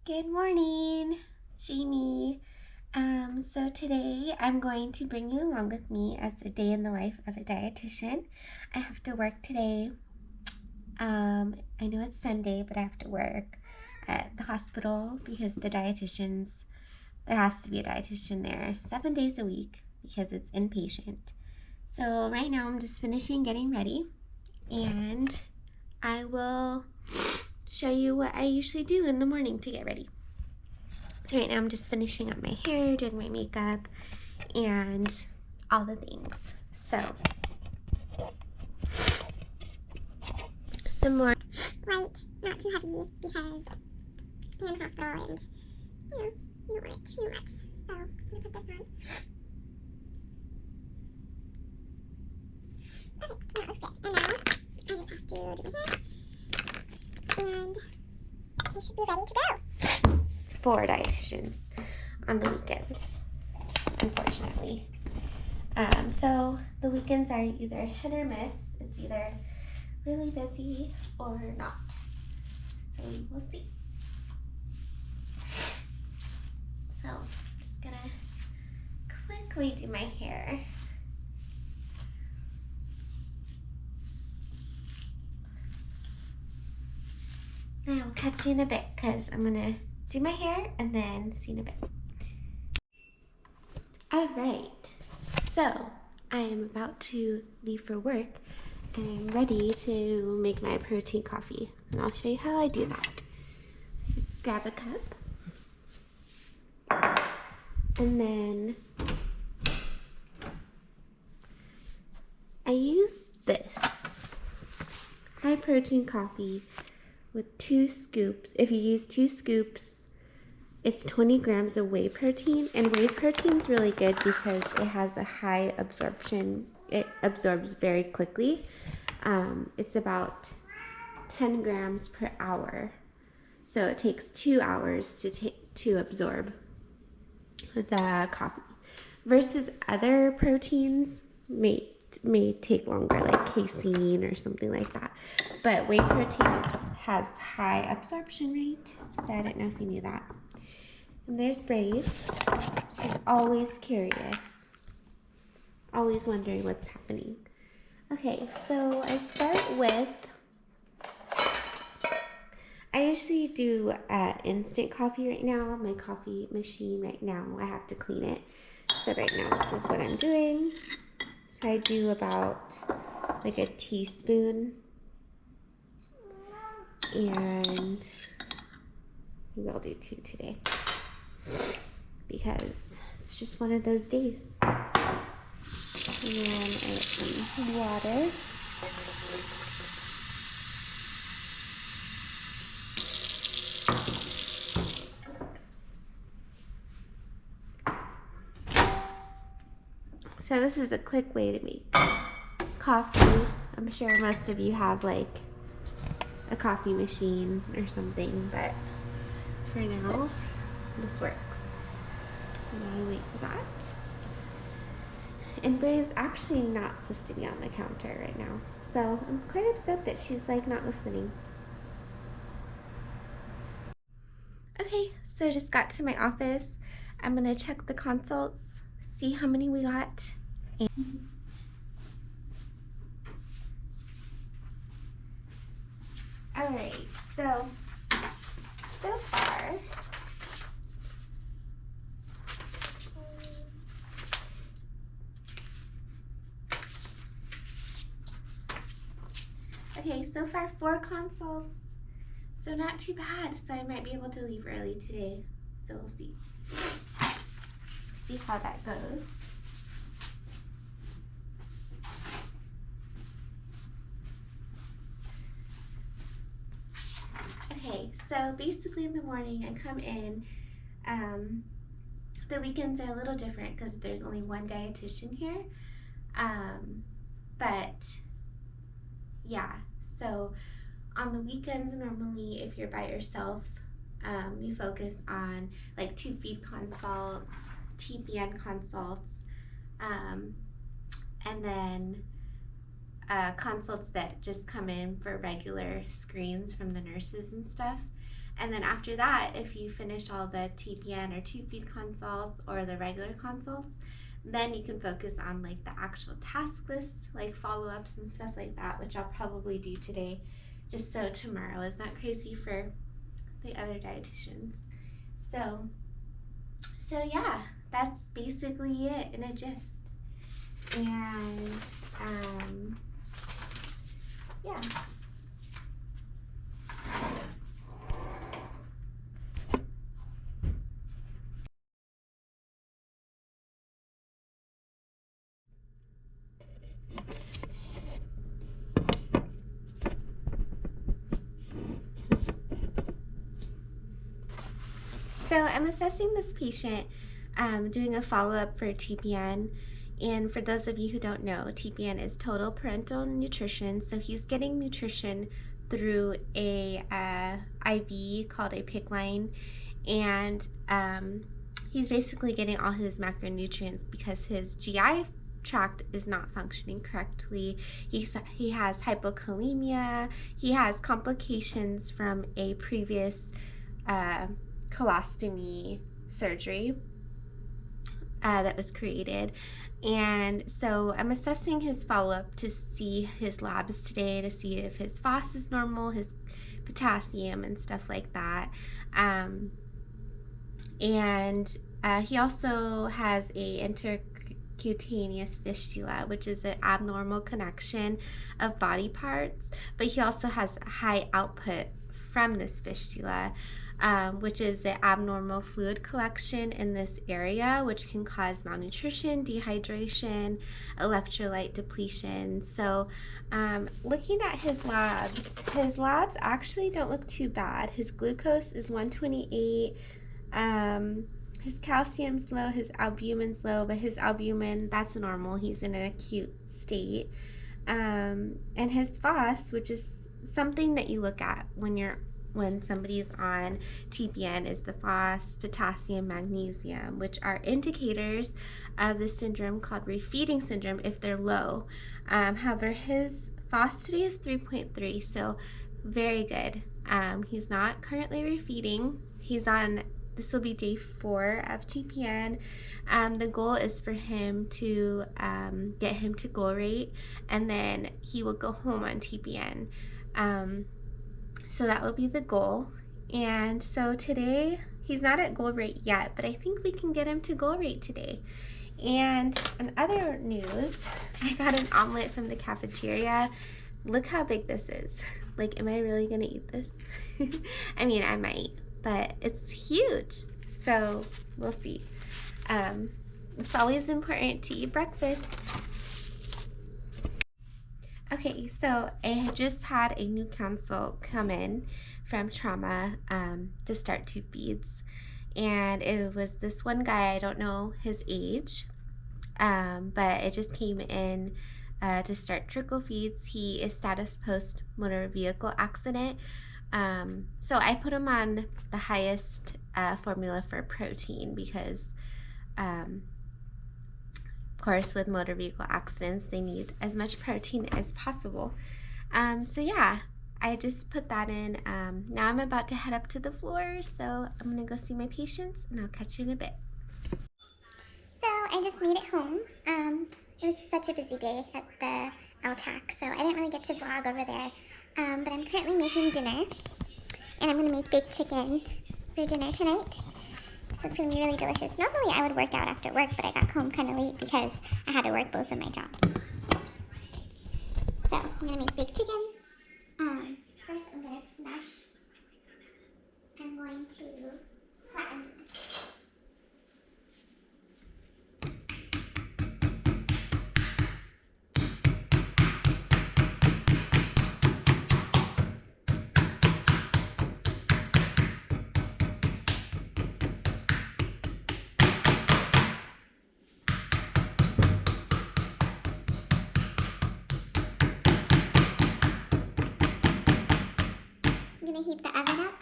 Good morning, it's Jamie. So today I'm going to bring you along with me as a day in the life of a dietitian. I have to work today. I know it's Sunday, but I have to work at the hospital because there has to be a dietitian there 7 days a week because it's inpatient. So right now I'm just finishing getting ready and I will show you what I usually do in the morning to get ready. So right now I'm just finishing up my hair, doing my makeup, and all the things. So the more light, not too heavy, because in hospital and you don't want it too much. So I'm just gonna put this on. Okay, that looks good. And now I just have to do my hair, and we should be ready to go. for dietitians on the weekends, unfortunately. So the weekends are either hit or miss. It's either really busy or not. So we'll see. So I'm just gonna quickly do my hair. And I'll catch you in a bit because I'm gonna do my hair and then see you in a bit. Alright, so I am about to leave for work and I'm ready to make my protein coffee. And I'll show you how I do that. So just grab a cup and then I use this high protein coffee with 2 scoops. If you use 2 scoops, it's 20 grams of whey protein, and whey protein is really good because it has a high absorption. It absorbs very quickly. It's about 10 grams per hour, so it takes 2 hours to absorb the coffee. Versus other proteins may take longer, like casein or something like that. But whey protein has high absorption rate, so I don't know if you knew that. And there's Brave. She's always curious, always wondering what's happening. Okay, so I start with, I usually do instant coffee right now. My coffee machine right now, I have to clean it. So right now this is what I'm doing. So I do about like a teaspoon, and maybe I'll do 2 today because it's just one of those days. And then I add some water. So this is a quick way to make coffee. I'm sure most of you have like a coffee machine or something, but for now, this works. And I wait for that. And Brave's actually not supposed to be on the counter right now, so I'm quite upset that she's like not listening. Okay, so I just got to my office. I'm gonna check the consults, see how many we got. Alright, so far, so far 4 consults, so not too bad. So I might be able to leave early today, so we'll see how that goes. Okay, so basically in the morning I come in. The weekends are a little different because there's only one dietitian here, but yeah, so on the weekends normally if you're by yourself, you focus on like 2 feed consults, TPN consults, and then consults that just come in for regular screens from the nurses and stuff. And then after that, if you finished all the TPN or tube feed consults or the regular consults, then you can focus on like the actual task list, like follow-ups and stuff like that, which I'll probably do today, just so tomorrow is not crazy for the other dietitians. So yeah, that's basically it in a gist. And yeah. So I'm assessing this patient, doing a follow-up for TPN. And for those of you who don't know, TPN is total parental nutrition. So he's getting nutrition through a IV called a PICC line. And he's basically getting all his macronutrients because his GI tract is not functioning correctly. He has hypokalemia. He has complications from a previous colostomy surgery that was created. And so I'm assessing his follow-up to see his labs today, to see if his phos is normal, his potassium and stuff like that. And he also has a intercutaneous fistula, which is an abnormal connection of body parts, but he also has high output from this fistula, which is the abnormal fluid collection in this area, which can cause malnutrition, dehydration, electrolyte depletion. So looking at his labs actually don't look too bad. His glucose is 128. His calcium's low, his albumin's low, but his albumin, that's normal. He's in an acute state. And his phos, which is something that you look at when somebody's on TPN, is the phos, potassium, magnesium, which are indicators of the syndrome called refeeding syndrome if they're low. However, his phos today is 3.3, so very good. He's not currently refeeding. This will be day 4 of TPN. The goal is for him to get him to goal rate, and then he will go home on TPN. So that will be the goal. And so today, he's not at goal rate yet, but I think we can get him to goal rate today. And in other news, I got an omelet from the cafeteria. Look how big this is. Like, am I really gonna eat this? I mean, I might, but it's huge. So we'll see. It's always important to eat breakfast. Okay, so I just had a new consult come in from trauma to start tube feeds. And it was this one guy, I don't know his age, but it just came in to start trickle feeds. He is status post motor vehicle accident. So I put him on the highest formula for protein because of course, with motor vehicle accidents, they need as much protein as possible. So yeah, I just put that in. Now I'm about to head up to the floor, so I'm gonna go see my patients, and I'll catch you in a bit. So I just made it home. It was such a busy day at the LTAC, so I didn't really get to vlog over there. But I'm currently making dinner, and I'm gonna make baked chicken for dinner tonight. So it's going to be really delicious. Normally I would work out after work, but I got home kind of late because I had to work both of my jobs. So I'm going to make baked chicken. First I'm going to smash. I'm going to flatten these. I'm going to heat the oven up.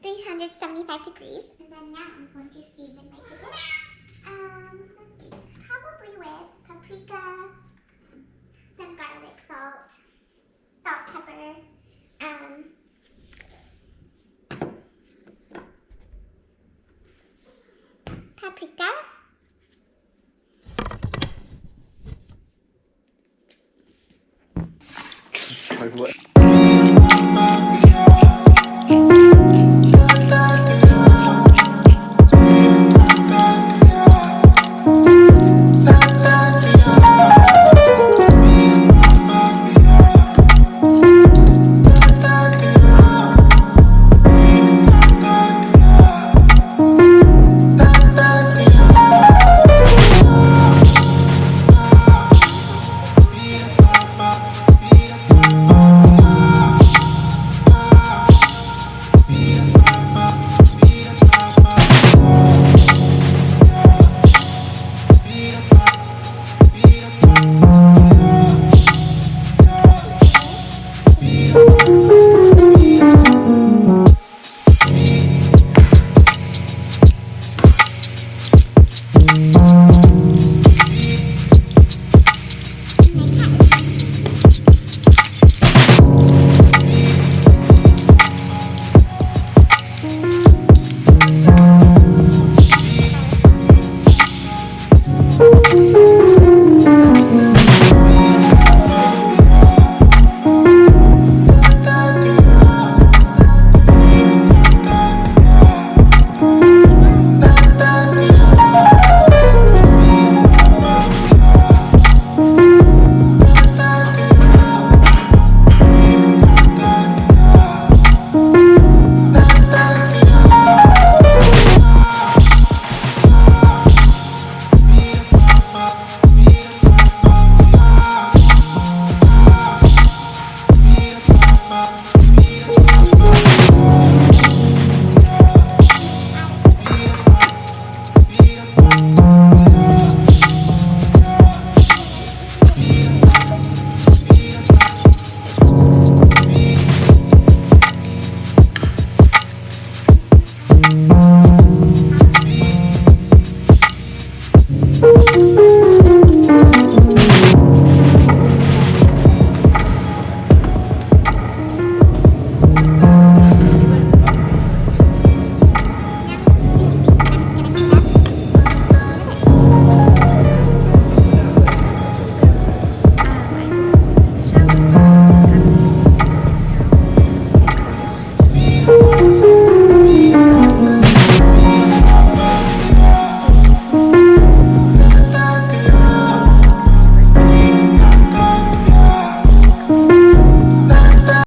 $375 degrees, and then now I'm going to season my chicken. Let's see, probably with paprika, some Like what?